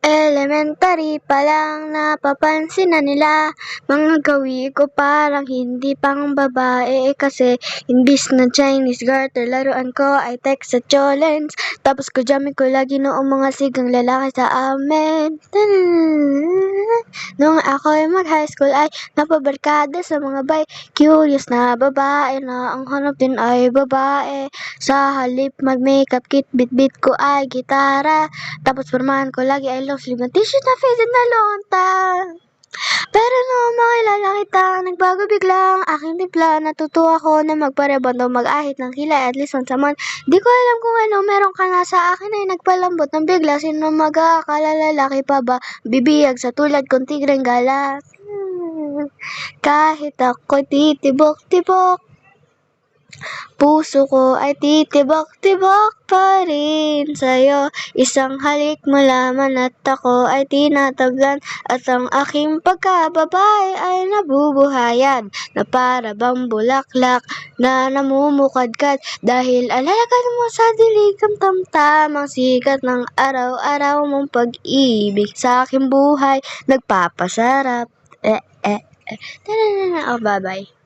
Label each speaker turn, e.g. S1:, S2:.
S1: Elementary pa lang napapansin na nila mga gawi ko parang hindi pang babae kasi imbis na Chinese garter laruan ko ay text sa challenge tapos ko jamming ko lagi noong mga sigang lalaki sa amin. Nung ako ay mag high school ay napabarkada sa mga bay curious na babae na ang hanap din ay babae sa halip mag makeup kit bit ko ay gitara tapos formahan ko lagi ay long sleeve na t-shirt na faded na lonta. Pero nung makilala kita, nagbago bigla ang aking timpla. Natuto ako na magparebando, mag-ahit ng kilay at least once a month. Di ko alam kung ano meron ka na sa akin ay nagpalambot ng bigla. Sino mag-aakala lalaki pa ba? Bibiyag sa tulad kong tigreng gala. Kahit ako'y titibok-tibok, puso ko ay titibok-tibok pa rin sa'yo. Isang halik mo lamang at ako ay tinatablan at ang aking pagkababae ay nabubuhayan na para bang bulaklak na namumukadkad dahil alalagan mo sa dilig ang tamtamang sikat ng araw-araw mong pag-ibig sa aking buhay nagpapasarap. Oh, bye-bye.